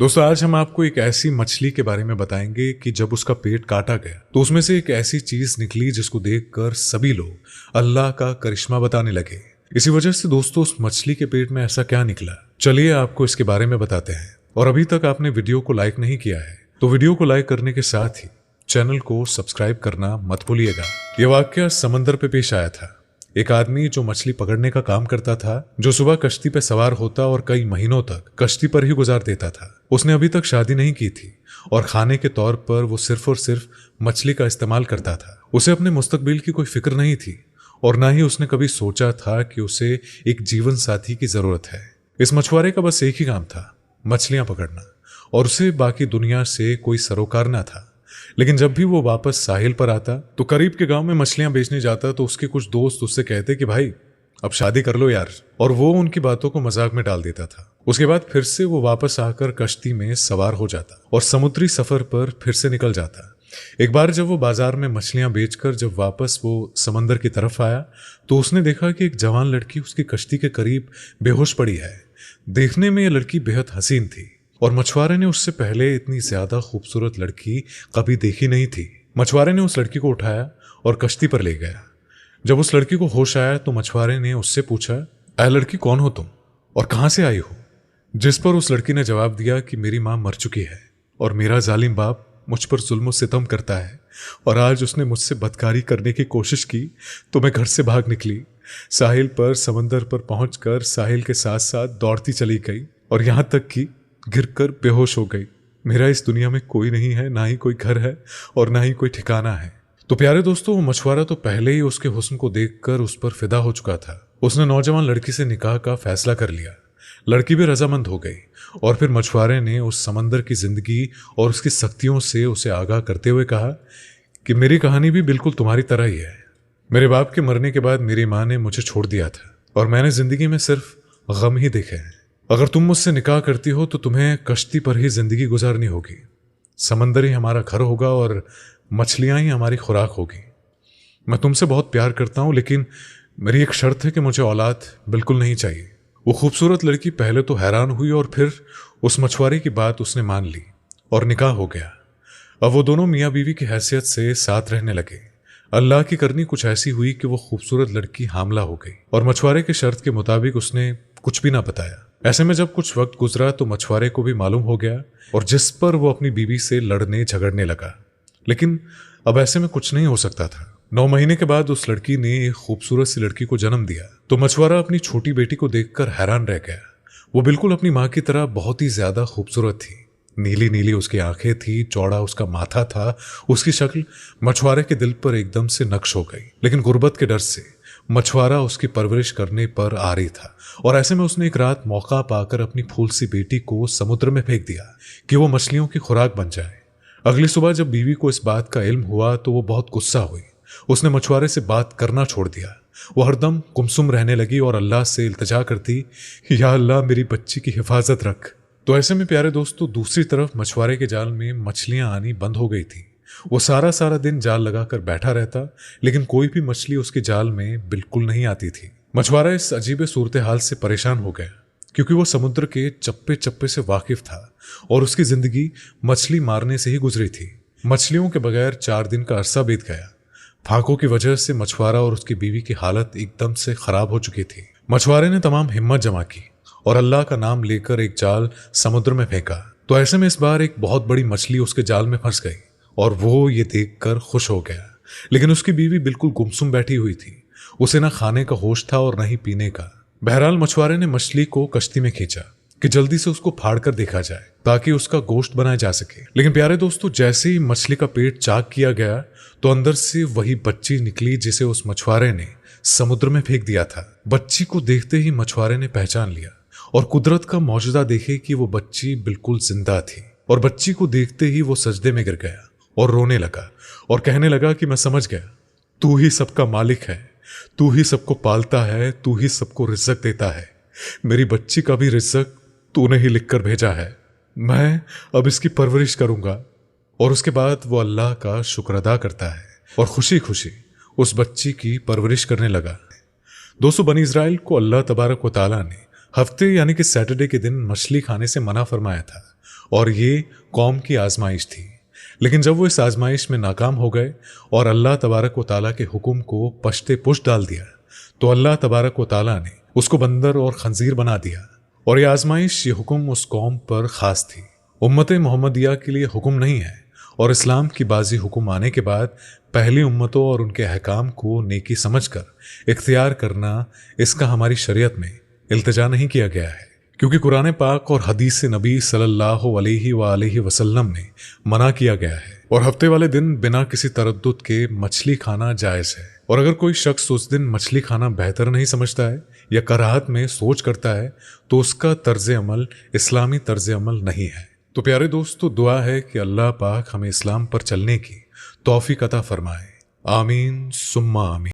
दोस्तों आज हम आपको एक ऐसी मछली के बारे में बताएंगे कि जब उसका पेट काटा गया तो उसमें से एक ऐसी चीज निकली जिसको देखकर सभी लोग अल्लाह का करिश्मा बताने लगे। इसी वजह से दोस्तों उस मछली के पेट में ऐसा क्या निकला, चलिए आपको इसके बारे में बताते हैं। और अभी तक आपने वीडियो को लाइक नहीं किया है तो वीडियो को लाइक करने के साथ ही चैनल को सब्सक्राइब करना मत भूलिएगा। यह वाकया समंदर पे पेश आया था। एक आदमी जो मछली पकड़ने का काम करता था, जो सुबह कश्ती पे सवार होता और कई महीनों तक कश्ती पर ही गुजार देता था। उसने अभी तक शादी नहीं की थी और खाने के तौर पर वो सिर्फ और सिर्फ मछली का इस्तेमाल करता था। उसे अपने मुस्तकबिल की कोई फिक्र नहीं थी और ना ही उसने कभी सोचा था कि उसे एक जीवन साथी की जरूरत है। इस मछुआरे का बस एक ही काम था, मछलियां पकड़ना, और उसे बाकी दुनिया से कोई सरोकार ना था। लेकिन जब भी वो वापस साहिल पर आता तो करीब के गांव में मछलियां बेचने जाता तो उसके कुछ दोस्त उससे कहते कि भाई अब शादी कर लो यार, और वो उनकी बातों को मजाक में डाल देता था। उसके बाद फिर से वो वापस आकर कश्ती में सवार हो जाता और समुद्री सफर पर फिर से निकल जाता। एक बार जब वो बाजार में मछलियां बेचकर जब वापस वो समंदर की तरफ आया तो उसने देखा कि एक जवान लड़की उसकी कश्ती के करीब बेहोश पड़ी है। देखने में यह लड़की बेहद हसीन थी और मछुआरे ने उससे पहले इतनी ज्यादा खूबसूरत लड़की कभी देखी नहीं थी। मछुआरे ने उस लड़की को उठाया और कश्ती पर ले गया। जब उस लड़की को होश आया तो मछुआरे ने उससे पूछा, ऐ लड़की कौन हो तुम और कहां से आई हो? जिस पर उस लड़की ने जवाब दिया कि मेरी मां मर चुकी है और मेरा जालिम बाप मुझ पर जुल्म सितम करता है और आज उसने मुझसे बदकारी करने की कोशिश की तो मैं घर से भाग निकली। साहिल पर समंदर पर पहुंचकर साहिल के साथ साथ दौड़ती चली गई और यहां तक कि गिरकर बेहोश हो गई। मेरा इस दुनिया में कोई नहीं है, ना ही कोई घर है और ना ही कोई ठिकाना है। तो प्यारे दोस्तों, वो मछुआरा तो पहले ही उसके हुस्न को देखकर उस पर फिदा हो चुका था। उसने नौजवान लड़की से निकाह का फैसला कर लिया। लड़की भी रजामंद हो गई और फिर मछुआरे ने उस समंदर की जिंदगी और उसकी सख्तियों से उसे आगाह करते हुए कहा कि मेरी कहानी भी बिल्कुल तुम्हारी तरह ही है। मेरे बाप के मरने के बाद मेरी माँ ने मुझे छोड़ दिया था और मैंने जिंदगी में सिर्फ गम ही देखे हैं। अगर तुम मुझसे निकाह करती हो तो तुम्हें कश्ती पर ही जिंदगी गुजारनी होगी। समंदर ही हमारा घर होगा और मछलियां ही हमारी खुराक होगी। मैं तुमसे बहुत प्यार करता हूं, लेकिन मेरी एक शर्त है कि मुझे औलाद बिल्कुल नहीं चाहिए। वो खूबसूरत लड़की पहले तो हैरान हुई और फिर उस मछुआरे की बात उसने मान ली और निकाह हो गया। अब वो दोनों मियाँ बीवी की हैसियत से साथ रहने लगे। अल्लाह की करनी कुछ ऐसी हुई कि वो खूबसूरत लड़की हामला हो गई और मछुआरे की शर्त के मुताबिक उसने कुछ भी ना बताया। ऐसे में जब कुछ वक्त गुजरा तो मछुआरे को भी मालूम हो गया और जिस पर वो अपनी बीवी से लड़ने झगड़ने लगा। लेकिन अब ऐसे में कुछ नहीं हो सकता था। 9 महीने के बाद उस लड़की ने एक खूबसूरत सी लड़की को जन्म दिया तो मछुआरा अपनी छोटी बेटी को देखकर हैरान रह गया। वो बिल्कुल अपनी माँ की तरह बहुत ही ज्यादा खूबसूरत थी। नीली नीली उसकी आंखें थी, चौड़ा उसका माथा था। उसकी शक्ल मछुआरे के दिल पर एकदम से नक्श हो गई। लेकिन गुर्बत के डर से मछुआरा उसकी परवरिश करने पर आरी था और ऐसे में उसने एक रात मौका पाकर अपनी फूल सी बेटी को समुद्र में फेंक दिया कि वो मछलियों की खुराक बन जाए। अगली सुबह जब बीवी को इस बात का इल्म हुआ तो वो बहुत गुस्सा हुई। उसने मछुआरे से बात करना छोड़ दिया। वो हरदम गुमसुम रहने लगी और अल्लाह से इल्तिजा करती, या अल्लाह मेरी बच्ची की हिफाजत रख। तो ऐसे में प्यारे दोस्तों, दूसरी तरफ मछुआरे के जाल में मछलियां आनी बंद हो गई थी। वो सारा दिन जाल लगाकर बैठा रहता, लेकिन कोई भी मछली उसके जाल में बिल्कुल नहीं आती थी। मछुआरा इस अजीब सूरत हाल से परेशान हो गया क्योंकि वो समुद्र के चप्पे चप्पे से वाकिफ था और उसकी जिंदगी मछली मारने से ही गुजरी थी। मछलियों के बगैर 4 दिन का अरसा बीत गया। फाकों की वजह से मछुआरा और उसकी बीवी की हालत एकदम से खराब हो चुकी थी। मछुआरे ने तमाम हिम्मत जमा की और अल्लाह का नाम लेकर एक जाल समुद्र में फेंका। तो ऐसे में इस बार एक बहुत बड़ी मछली उसके जाल में फंस गई और वो ये देखकर खुश हो गया। लेकिन उसकी बीवी बिल्कुल गुमसुम बैठी हुई थी। उसे ना खाने का होश था और ना ही पीने का। बहरहाल मछुआरे ने मछली को कश्ती में खींचा कि जल्दी से उसको फाड़ कर देखा जाए ताकि उसका गोश्त बनाया जा सके। लेकिन प्यारे दोस्तों, जैसे ही मछली का पेट चाक किया गया तो अंदर से वही बच्ची निकली जिसे उस मछुआरे ने समुद्र में फेंक दिया था। बच्ची को देखते ही मछुआरे ने पहचान लिया और कुदरत का मौजूदा देखे कि वो बच्ची बिल्कुल जिंदा थी। और बच्ची को देखते ही वो सजदे में गिर गया और रोने लगा और कहने लगा कि मैं समझ गया, तू ही सबका मालिक है, तू ही सबको पालता है, तू ही सबको रिज़्क़ देता है। मेरी बच्ची का भी रिज़्क़ तूने ही लिखकर भेजा है। मैं अब इसकी परवरिश करूंगा। और उसके बाद वो अल्लाह का शुक्र अदा करता है और खुशी खुशी उस बच्ची की परवरिश करने लगा। दोस्तों, बनी इस्राइल को अल्लाह तबारक व तआला ने हफ्ते यानी कि सैटरडे के दिन मछली खाने से मना फरमाया था। और ये कौम की आजमाइश थी। लेकिन जब वो इस आजमाइश में नाकाम हो गए और अल्लाह तबारक व ताला के हुक्म को पश्ते पुश डाल दिया, तो अल्लाह तबारक व ताला ने उसको बंदर और खंजीर बना दिया। और ये आजमाइश, ये हुक्म उस कौम पर खास थी। उम्मत मोहम्मदिया के लिए हुक्म नहीं है, और इस्लाम की बाजी हुक्म आने के बाद पहली उम्मतों और उनके अहकाम को नेकी समझकर इख्तियार करना, इसका हमारी शरीयत में इल्तिजा नहीं किया गया है, क्योंकि कुरान पाक और हदीस नबी सल्लल्लाहु अलैहि वसल्लम में मना किया गया है। और हफ्ते वाले दिन बिना किसी तरद्दुद के मछली खाना जायज़ है। और अगर कोई शख्स उस दिन मछली खाना बेहतर नहीं समझता है या कराहत में सोच करता है, तो उसका तर्ज अमल इस्लामी तर्ज अमल नहीं है। तो प्यारे दोस्तों, दुआ है कि अल्लाह पाक हमें इस्लाम पर चलने की तौफीक अता फरमाए। आमीन सुम्मा आमीन।